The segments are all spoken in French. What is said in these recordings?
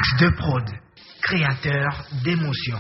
Max de Prod, créateur d'émotions.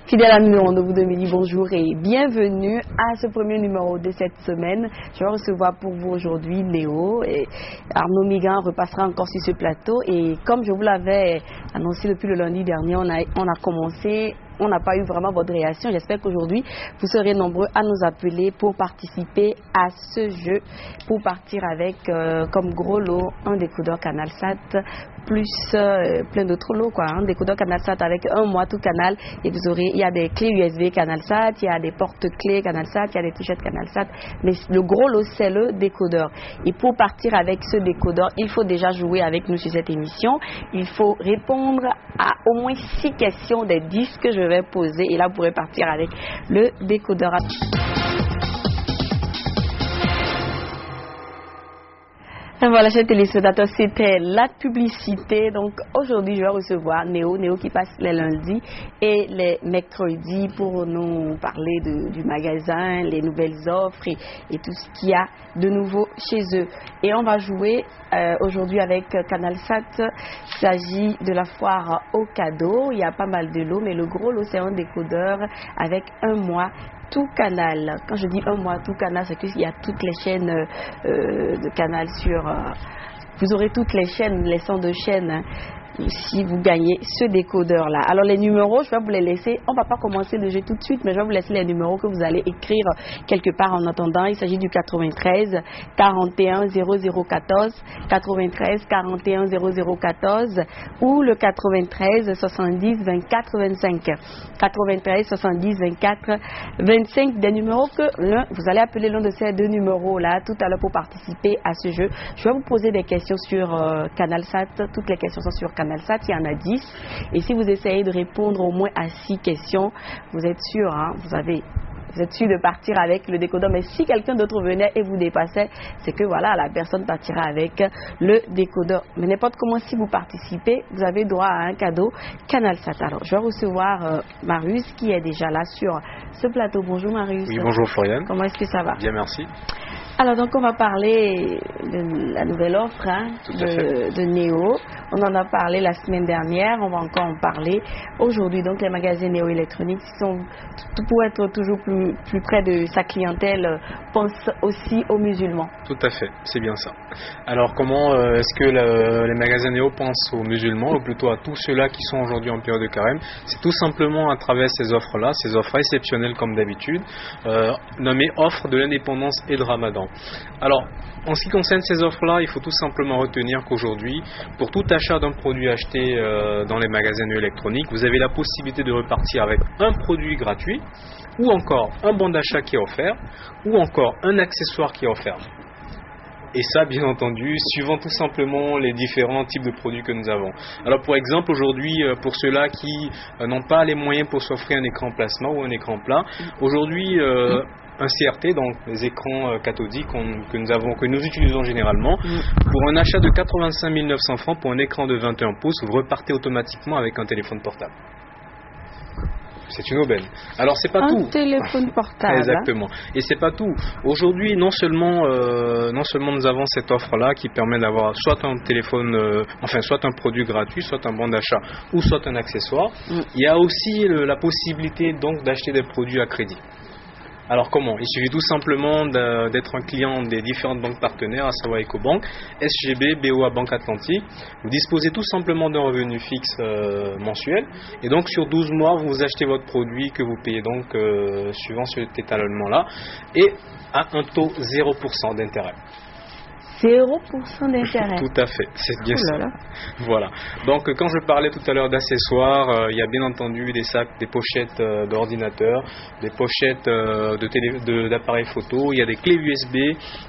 Fidèle à numéro de vous de midi, bonjour et bienvenue à ce premier numéro de cette semaine. Je vais recevoir pour vous aujourd'hui Néo et Arnaud Migan repassera encore sur ce plateau et comme je vous l'avais annoncé depuis le lundi dernier, on a commencé. On n'a pas eu vraiment votre réaction. J'espère qu'aujourd'hui, vous serez nombreux à nous appeler pour participer à ce jeu, pour partir avec comme gros lot un décodeur CanalSat plus plein d'autres lots, quoi. Un décodeur CanalSat avec un mois tout canal et vous aurez, il y a des clés USB CanalSat, il y a des porte-clés CanalSat, il y a des t-shirts CanalSat, mais le gros lot c'est le décodeur. Et pour partir avec ce décodeur, il faut déjà jouer avec nous sur cette émission. Il faut répondre à au moins 6 questions des 10 que je vais poser et là vous pourrez partir avec le décodeur. Et voilà, chers téléspectateurs, c'était la publicité. Donc aujourd'hui, je vais recevoir Néo qui passe les lundis et les mercredis pour nous parler du magasin, les nouvelles offres et tout ce qu'il y a de nouveau chez eux. Et on va jouer aujourd'hui avec CanalSat. Il s'agit de la foire au cadeau. Il y a pas mal de lots, mais le gros lot, c'est un décodeur avec un mois tout canal. Quand je dis un mois tout canal, c'est qu'il y a toutes les chaînes de canal sur... vous aurez toutes les chaînes, les sons de chaînes, hein, si vous gagnez ce décodeur là. Alors les numéros, je vais vous les laisser. On va pas commencer le jeu tout de suite, mais je vais vous laisser les numéros que vous allez écrire quelque part en attendant. Il s'agit du 93 41 0014, 93 41 0014 ou le 93 70 24 25, 93 70 24 25, des numéros que vous allez appeler l'un de ces deux numéros là tout à l'heure pour participer à ce jeu. Je vais vous poser des questions sur CanalSat. Toutes les questions sont sur CanalSat, il y en a 10. Et si vous essayez de répondre au moins à 6 questions, vous êtes sûr, hein, vous êtes sûr de partir avec le décodeur. Mais si quelqu'un d'autre venait et vous dépassait, c'est que voilà, la personne partira avec le décodeur. Mais n'importe comment, si vous participez, vous avez droit à un cadeau CanalSat. Alors, je vais recevoir Marius qui est déjà là sur ce plateau. Bonjour Marius. Oui, bonjour Floriane. Comment est-ce que ça va? Bien, merci. Alors donc on va parler de la nouvelle offre de Néo. On en a parlé la semaine dernière, on va encore en parler aujourd'hui. Donc les magasins Néo électroniques sont, pour être toujours plus près de sa clientèle, pensent aussi aux musulmans. Tout à fait, c'est bien ça. Alors comment est-ce que les magasins Néo pensent aux musulmans, ou plutôt à tous ceux-là qui sont aujourd'hui en période de carême? C'est tout simplement à travers ces offres-là, ces offres exceptionnelles comme d'habitude, nommées offres de l'indépendance et de Ramadan. Alors, en ce qui concerne ces offres-là, il faut tout simplement retenir qu'aujourd'hui, pour tout achat d'un produit acheté dans les magasins électroniques, vous avez la possibilité de repartir avec un produit gratuit, ou encore un bon d'achat qui est offert, ou encore un accessoire qui est offert. Et ça, bien entendu, suivant tout simplement les différents types de produits que nous avons. Alors, pour exemple, aujourd'hui, pour ceux-là qui n'ont pas les moyens pour s'offrir un écran plasma ou un écran plat, aujourd'hui... un CRT, donc les écrans cathodiques que nous utilisons généralement. Pour un achat de 85 900 francs pour un écran de 21 pouces, vous repartez automatiquement avec un téléphone portable. C'est une aubaine. Alors c'est pas tout. Un téléphone portable. Exactement. Et c'est pas tout. Aujourd'hui, non seulement nous avons cette offre-là qui permet d'avoir soit un téléphone, soit un produit gratuit, soit un bon d'achat, ou soit un accessoire. Il y a aussi la possibilité donc d'acheter des produits à crédit. Alors comment? Il suffit tout simplement d'être un client des différentes banques partenaires, à savoir Ecobank, SGB, BOA, Banque Atlantique. Vous disposez tout simplement d'un revenu fixe mensuel et donc sur 12 mois, vous achetez votre produit que vous payez donc suivant cet étalonnement-là et à un taux 0% d'intérêt. 0% d'intérêt. Tout à fait, c'est bien Oh ça. là là. Voilà. Donc quand je parlais tout à l'heure d'accessoires, il y a bien entendu des sacs, des pochettes d'ordinateur, des pochettes d'appareils photo, il y a des clés USB,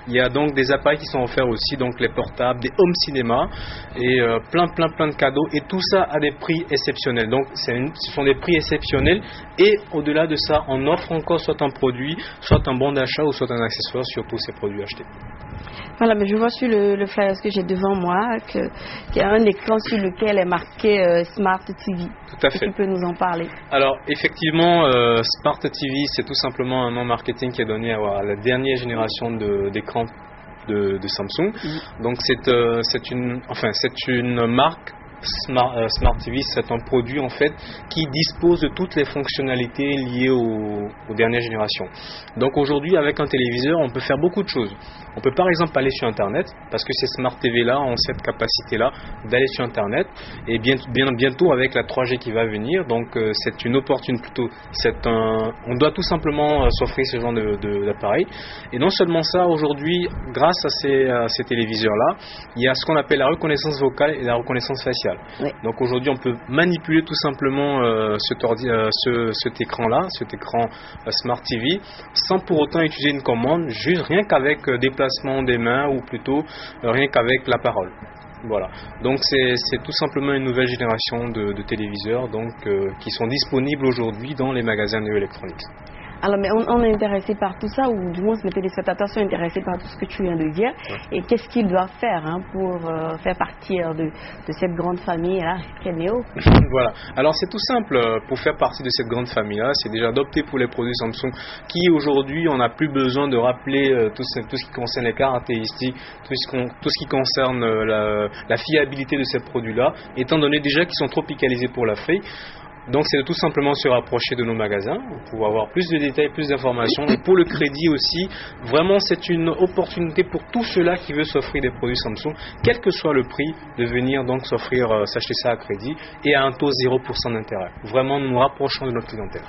il y a donc des appareils qui sont offerts aussi, donc les portables, des home cinéma et plein de cadeaux, et tout ça à des prix exceptionnels. Donc ce sont des prix exceptionnels, et au-delà de ça, on offre encore soit un produit, soit un bon d'achat ou soit un accessoire sur tous ces produits achetés. Voilà, mais je vois sur le flyer que j'ai devant moi qu'il y a un écran sur lequel est marqué Smart TV. Tout à fait. Tu peux nous en parler? Alors effectivement, Smart TV, c'est tout simplement un nom marketing qui est donné à la dernière génération d'écrans de Samsung. Donc c'est une marque. Smart TV, c'est un produit en fait qui dispose de toutes les fonctionnalités liées aux dernières générations. Donc aujourd'hui, avec un téléviseur, on peut faire beaucoup de choses. On peut par exemple aller sur Internet, parce que ces Smart TV là ont cette capacité là d'aller sur Internet, et bientôt avec la 3G qui va venir. Donc c'est une opportunité plutôt. On doit tout simplement s'offrir ce genre d'appareil. Et non seulement ça, aujourd'hui, grâce à ces téléviseurs là, il y a ce qu'on appelle la reconnaissance vocale et la reconnaissance faciale. Oui. Donc aujourd'hui, on peut manipuler tout simplement cet écran-là, cet écran Smart TV, sans pour autant utiliser une commande, juste rien qu'avec déplacement des mains, ou plutôt rien qu'avec la parole. Voilà. Donc c'est tout simplement une nouvelle génération de téléviseurs qui sont disponibles aujourd'hui dans les magasins néo-électroniques. Alors, mais on est intéressé par tout ça, ou du moins mes téléspectateurs sont intéressés par tout ce que tu viens de dire. Ouais. Et qu'est-ce qu'ils doivent faire pour faire partir de cette grande famille-là, Néo? Voilà. Alors c'est tout simple. Pour faire partie de cette grande famille-là, c'est déjà d'opter pour les produits Samsung qui aujourd'hui, on n'a plus besoin de rappeler tout ce qui concerne les caractéristiques, tout ce qui concerne la fiabilité de ces produits-là, étant donné déjà qu'ils sont tropicalisés pour l'Afrique. Donc c'est de tout simplement se rapprocher de nos magasins pour avoir plus de détails, plus d'informations. Et pour le crédit aussi, vraiment c'est une opportunité pour tous ceux-là qui veulent s'offrir des produits Samsung, quel que soit le prix, de venir donc s'acheter ça à crédit et à un taux 0% d'intérêt. Vraiment, nous nous rapprochons de notre clientèle.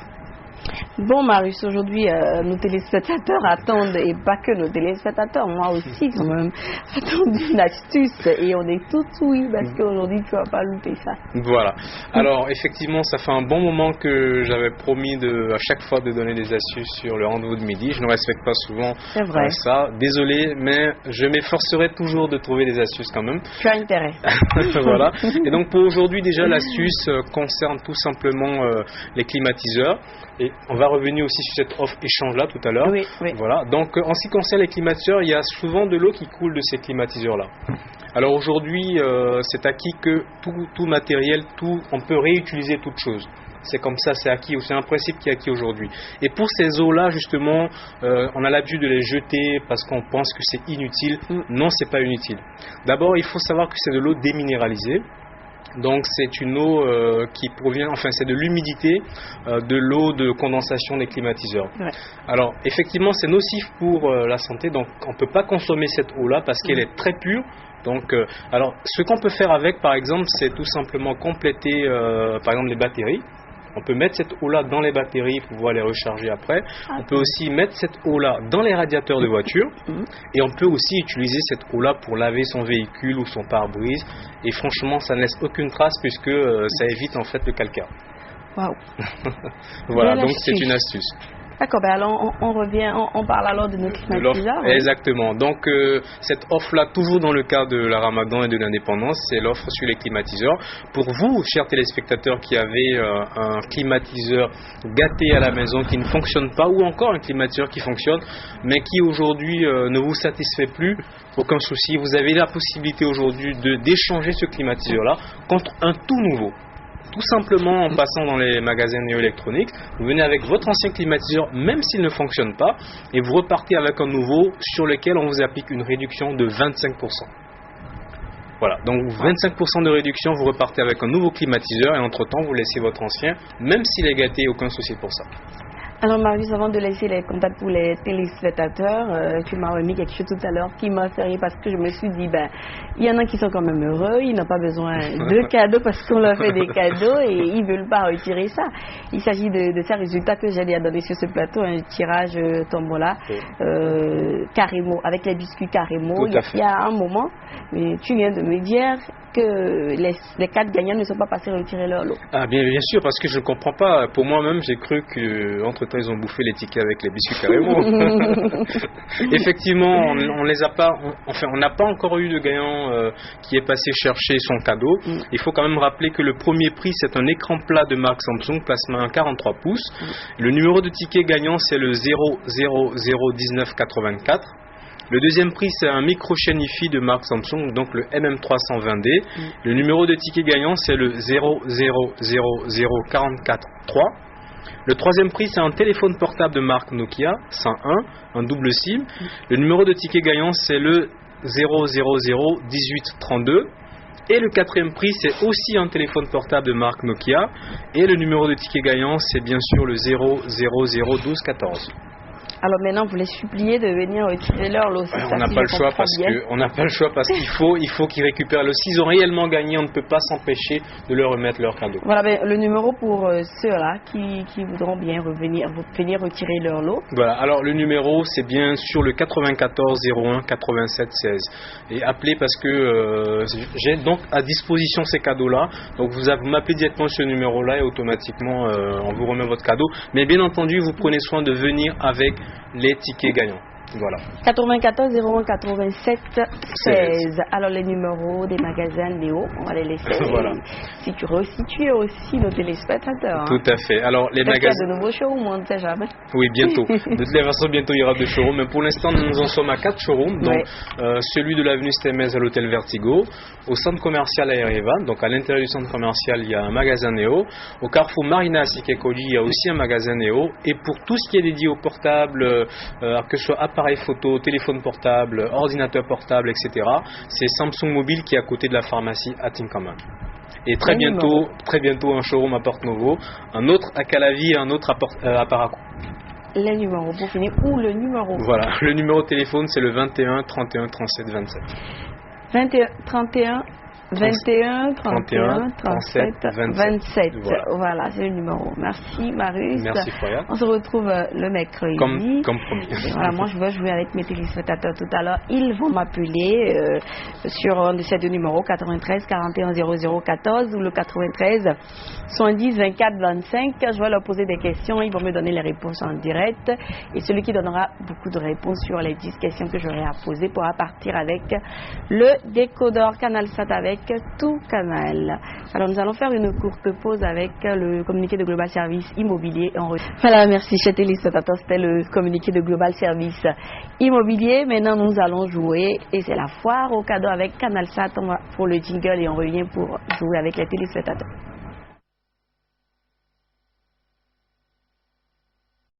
Bon, Marius, aujourd'hui, nos téléspectateurs attendent, et pas que nos téléspectateurs, moi aussi quand même, attendent une astuce, et on est tout oui, parce qu'aujourd'hui, tu vas pas louper ça. Voilà. Alors, effectivement, ça fait un bon moment que j'avais promis à chaque fois de donner des astuces sur le rendez-vous de midi. Je ne respecte pas souvent ça. Désolé, mais je m'efforcerai toujours de trouver des astuces quand même. Tu as intérêt. Voilà. Et donc, pour aujourd'hui, déjà, l'astuce concerne tout simplement les climatiseurs. Et on va revenir aussi sur cette offre échange-là tout à l'heure. Oui. Voilà. Donc, en ce qui concerne les climatiseurs, il y a souvent de l'eau qui coule de ces climatiseurs-là. Alors aujourd'hui, c'est acquis que tout matériel, on peut réutiliser toute chose. C'est comme ça, c'est acquis, c'est un principe qui est acquis aujourd'hui. Et pour ces eaux-là, justement, on a l'habitude de les jeter parce qu'on pense que c'est inutile. Non, c'est pas inutile. D'abord, il faut savoir que c'est de l'eau déminéralisée. Donc c'est une eau qui provient, c'est de l'humidité de l'eau de condensation des climatiseurs. Ouais. Alors effectivement c'est nocif pour la santé, donc on ne peut pas consommer cette eau-là parce qu'elle est très pure. Donc, alors ce qu'on peut faire avec par exemple, c'est tout simplement compléter par exemple les batteries. On peut mettre cette eau-là dans les batteries pour pouvoir les recharger après. On peut aussi mettre cette eau-là dans les radiateurs de voiture. Et on peut aussi utiliser cette eau-là pour laver son véhicule ou son pare-brise. Et franchement, ça ne laisse aucune trace puisque ça évite en fait le calcaire. Waouh. Voilà, donc c'est une astuce. D'accord, ben alors on revient, on parle alors de nos climatiseurs. Exactement. Donc cette offre-là, toujours dans le cadre de la Ramadan et de l'indépendance, c'est l'offre sur les climatiseurs. Pour vous, chers téléspectateurs, qui avez un climatiseur gâté à la maison qui ne fonctionne pas, ou encore un climatiseur qui fonctionne, mais qui aujourd'hui ne vous satisfait plus, aucun souci, vous avez la possibilité aujourd'hui d'échanger ce climatiseur-là contre un tout nouveau. Tout simplement en passant dans les magasins néo-électroniques, vous venez avec votre ancien climatiseur, même s'il ne fonctionne pas, et vous repartez avec un nouveau sur lequel on vous applique une réduction de 25%. Voilà, donc 25% de réduction, vous repartez avec un nouveau climatiseur, et entre-temps, vous laissez votre ancien, même s'il est gâté, aucun souci pour ça. Alors Marius, avant de laisser les contacts pour les téléspectateurs, tu m'as remis quelque chose tout à l'heure qui m'a fait rire parce que je me suis dit, il y en a qui sont quand même heureux, ils n'ont pas besoin de cadeaux parce qu'on leur fait des cadeaux et ils ne veulent pas retirer ça. Il s'agit de ces résultats que j'ai déjà donné sur ce plateau, un tirage tombola, Carremo, avec les biscuits Carremo. Il y a un moment, mais tu viens de me dire que les 4 gagnants ne sont pas passés retirer leur lot. Ah bien sûr, parce que je ne comprends pas. Pour moi-même, j'ai cru qu'entre-temps, ils ont bouffé les tickets avec les biscuits Carremo. Effectivement, on les a pas. On n'a pas encore eu de gagnant qui est passé chercher son cadeau. Il faut quand même rappeler que le premier prix, c'est un écran plat de marque Samsung, plasma 1,43 pouces. Le numéro de ticket gagnant, c'est le 0001984. Le deuxième prix, c'est un micro-chaîne Hi-Fi de marque Samsung, donc le MM320D. Le numéro de ticket gagnant, c'est le 0000443. Le troisième prix, c'est un téléphone portable de marque Nokia 101, un double SIM. Le numéro de ticket gagnant, c'est le 0001832. Et le quatrième prix, c'est aussi un téléphone portable de marque Nokia. Et le numéro de ticket gagnant, c'est bien sûr le 0001214. Alors maintenant, vous les suppliez de venir retirer leur lot. On n'a pas le choix parce qu'il faut qu'ils récupèrent le. S'ils ont réellement gagné, on ne peut pas s'empêcher de leur remettre leur cadeau. Voilà le numéro pour ceux-là qui voudront bien venir retirer leur lot. Voilà, alors le numéro, c'est bien sur le 94 01 87 16. Et appelez parce que j'ai donc à disposition ces cadeaux-là. Donc vous m'appelez directement sur ce numéro-là et automatiquement on vous remet votre cadeau. Mais bien entendu, vous prenez soin de venir avec les tickets gagnants. Voilà. 94 01 87 16. Alors les numéros des magasins Néo, on va les laisser. Voilà. Si tu resitues aussi nos téléspectateurs. Tout à fait. Alors les magasins. Il y a de nouveaux showrooms, on ne sait jamais. Oui, bientôt. De toutes les façons, bientôt il y aura 2 showrooms. Mais pour l'instant, nous en sommes à 4 showrooms. Donc celui de l'avenue Stemez à l'hôtel Vertigo, au centre commercial à Erevan. Donc à l'intérieur du centre commercial, il y a un magasin Néo. Au carrefour Marina à Sikekoli, il y a aussi un magasin Néo. Et pour tout ce qui est dédié au portable, que ce soit appareil photo, téléphone portable, ordinateur portable, etc. C'est Samsung Mobile qui est à côté de la pharmacie à Tinkaman. Et très bientôt un showroom à Porte Novo, un autre à Calavi et un autre à Parakou. Les numéros pour finir, ou le numéro. Voilà, le numéro de téléphone c'est le 21 31 37 27. 21 31 21 31 37 27. Voilà, c'est le numéro. Merci Marius. Merci Foya. On se retrouve le mercredi. Comme promis. Voilà, moi je veux jouer avec mes téléspectateurs tout à l'heure. Ils vont m'appeler sur un de ces 2 numéros, 93 41 00 14 ou le 93 70 24 25. Je vais leur poser des questions. Ils vont me donner les réponses en direct. Et celui qui donnera beaucoup de réponses sur les 10 questions que j'aurai à poser pourra partir avec le décodeur CanalSat avec tout canal. Alors nous allons faire une courte pause avec le communiqué de Global Service Immobilier. Voilà, merci chers téléspectateurs, c'était le communiqué de Global Service Immobilier. Maintenant nous allons jouer et c'est la foire au cadeau avec CanalSat. On va pour le jingle et on revient pour jouer avec les téléspectateurs.